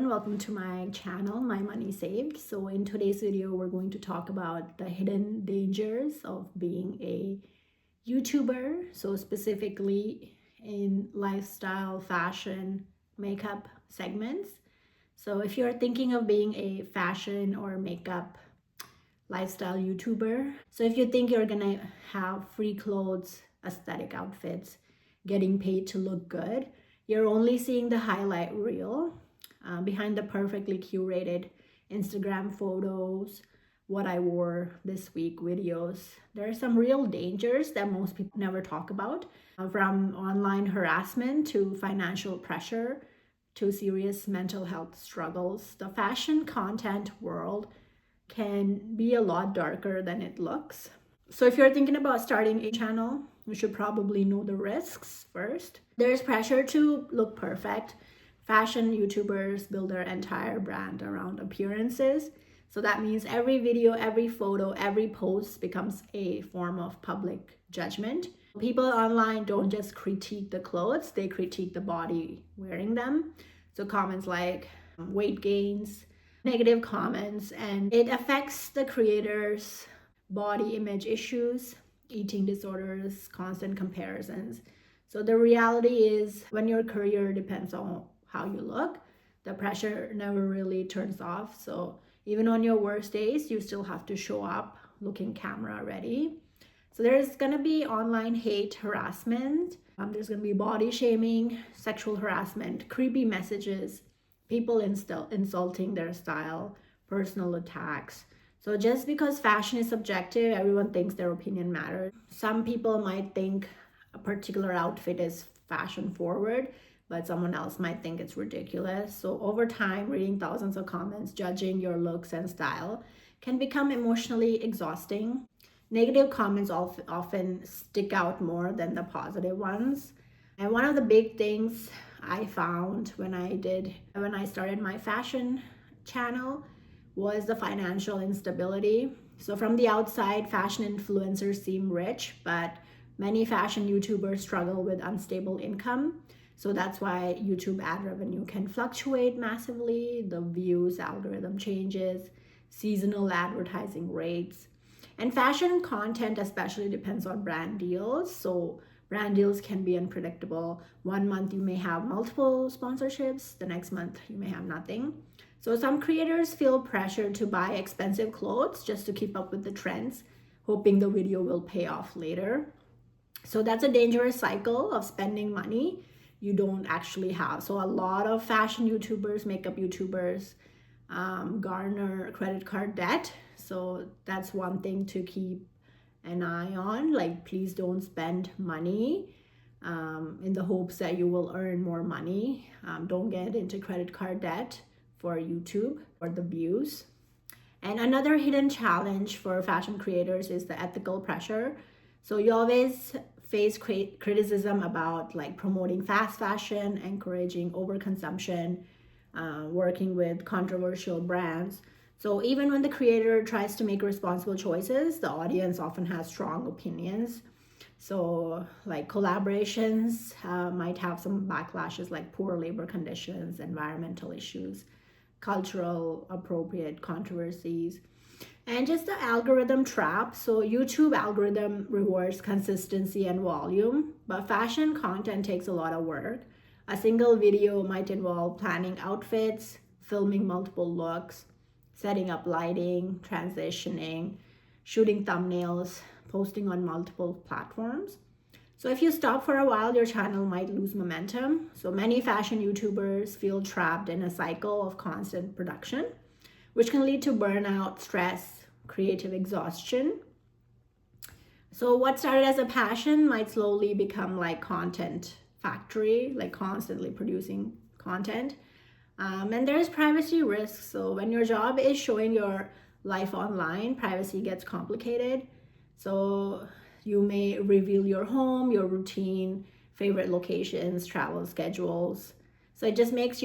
everyone, welcome to my channel, My Money Saved. So in today's video, we're going to talk about the hidden dangers of being a YouTuber. So specifically in lifestyle, fashion, makeup segments. So if you're thinking of being a fashion or makeup lifestyle YouTuber, so if you think you're gonna have free clothes, aesthetic outfits, getting paid to look good, you're only seeing the highlight reel. Behind the perfectly curated Instagram photos, what I wore this week videos, there are some real dangers that most people never talk about, from online harassment to financial pressure to serious mental health struggles. The fashion content world can be a lot darker than it looks. So if you're thinking about starting a channel, you should probably know the risks first. There's pressure to look perfect. Fashion YouTubers build their entire brand around appearances. So that means every video, every photo, every post becomes a form of public judgment. People online don't just critique the clothes, they critique the body wearing them. So comments like weight gains, negative comments, and it affects the creators' body image issues, eating disorders, constant comparisons. So the reality is, when your career depends on how you look, the pressure never really turns off. So even on your worst days, you still have to show up looking camera ready. So there's gonna be online hate, harassment, there's gonna be body shaming, sexual harassment, creepy messages, people insulting their style, personal attacks. So just because fashion is subjective, everyone thinks their opinion matters. Some people might think a particular outfit is fashion forward, but someone else might think it's ridiculous. So over time, reading thousands of comments judging your looks and style can become emotionally exhausting. Negative comments often stick out more than the positive ones. And one of the big things I found when I started my fashion channel was the financial instability. So from the outside, fashion influencers seem rich, but many fashion YouTubers struggle with unstable income. So that's why YouTube ad revenue can fluctuate massively. The views algorithm changes, seasonal advertising rates. And fashion content especially depends on brand deals. So brand deals can be unpredictable. One month you may have multiple sponsorships, the next month you may have nothing. So some creators feel pressure to buy expensive clothes just to keep up with the trends, hoping the video will pay off later. So that's a dangerous cycle of spending money you don't actually have. So a lot of fashion YouTubers, makeup YouTubers, garner credit card debt. So that's one thing to keep an eye on. Like, please don't spend money in the hopes that you will earn more money. Don't get into credit card debt for YouTube or the views. And another hidden challenge for fashion creators is the ethical pressure. So you always face criticism about like promoting fast fashion, encouraging overconsumption, working with controversial brands. So even when the creator tries to make responsible choices, the audience often has strong opinions. So like collaborations might have some backlashes like poor labor conditions, environmental issues, cultural appropriate controversies, and just the algorithm trap. So YouTube algorithm rewards consistency and volume, but fashion content takes a lot of work. A single video might involve planning outfits, filming multiple looks, setting up lighting, transitioning, shooting thumbnails, posting on multiple platforms. So if you stop for a while, your channel might lose momentum. So many fashion YouTubers feel trapped in a cycle of constant production, which can lead to burnout, stress, creative exhaustion. So what started as a passion might slowly become like content factory, like constantly producing content. And there's privacy risks. So when your job is showing your life online, privacy gets complicated. So you may reveal your home, your routine, favorite locations, travel schedules. So it just makes,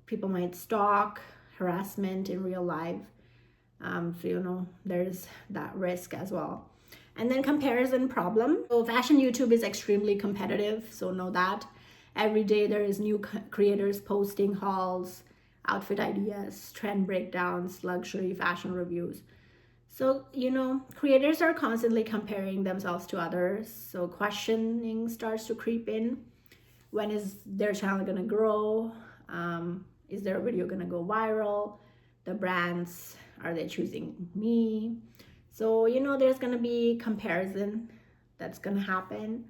people might stalk, harassment in real life. So, there's that risk as well. And then comparison problem. So fashion YouTube is extremely competitive. So know that every day there is new creators posting hauls, outfit ideas, trend breakdowns, luxury fashion reviews. So, creators are constantly comparing themselves to others. So, questioning starts to creep in. When is their channel going to grow? Is their video going to go viral? The brands, are they choosing me? So, there's going to be comparison that's going to happen.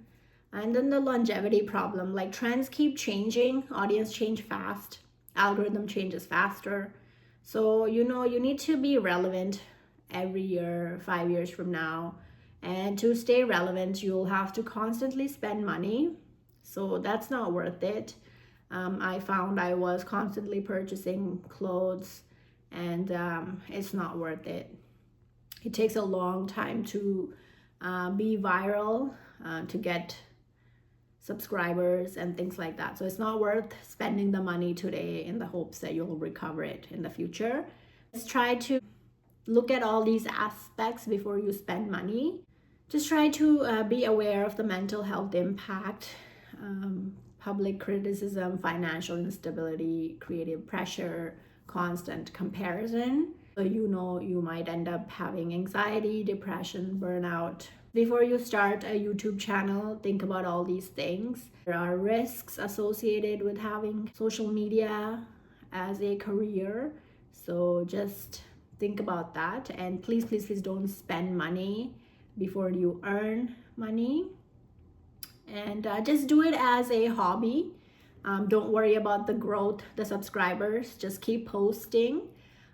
And then the longevity problem, like trends keep changing, audience change fast, algorithm changes faster. So, you need to be relevant every year, 5 years from now. And to stay relevant, you'll have to constantly spend money. So that's not worth it. I found I was constantly purchasing clothes, and it's not worth it. It takes a long time to be viral, to get subscribers and things like that. So it's not worth spending the money today in the hopes that you'll recover it in the future. Let's try to look at all these aspects before you spend money. Just try to be aware of the mental health impact, public criticism, financial instability, creative pressure, constant comparison. So you might end up having anxiety, depression, burnout. Before you start a YouTube channel, think about all these things. There are risks associated with having social media as a career. So just think about that, and please don't spend money before you earn money, and just do it as a hobby. Don't worry about the growth, the subscribers, just keep posting,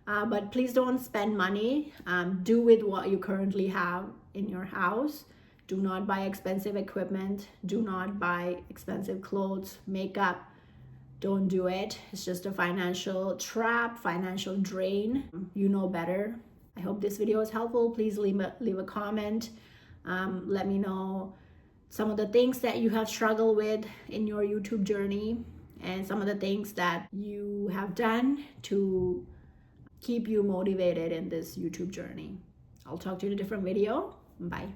but please don't spend money. Do with what you currently have in your house. Do not buy expensive equipment, do not buy expensive clothes, makeup. Don't do it. It's just a financial trap, financial drain. You know better. I hope this video is helpful. Please leave a comment. Let me know some of the things that you have struggled with in your YouTube journey, and some of the things that you have done to keep you motivated in this YouTube journey. I'll talk to you in a different video. Bye.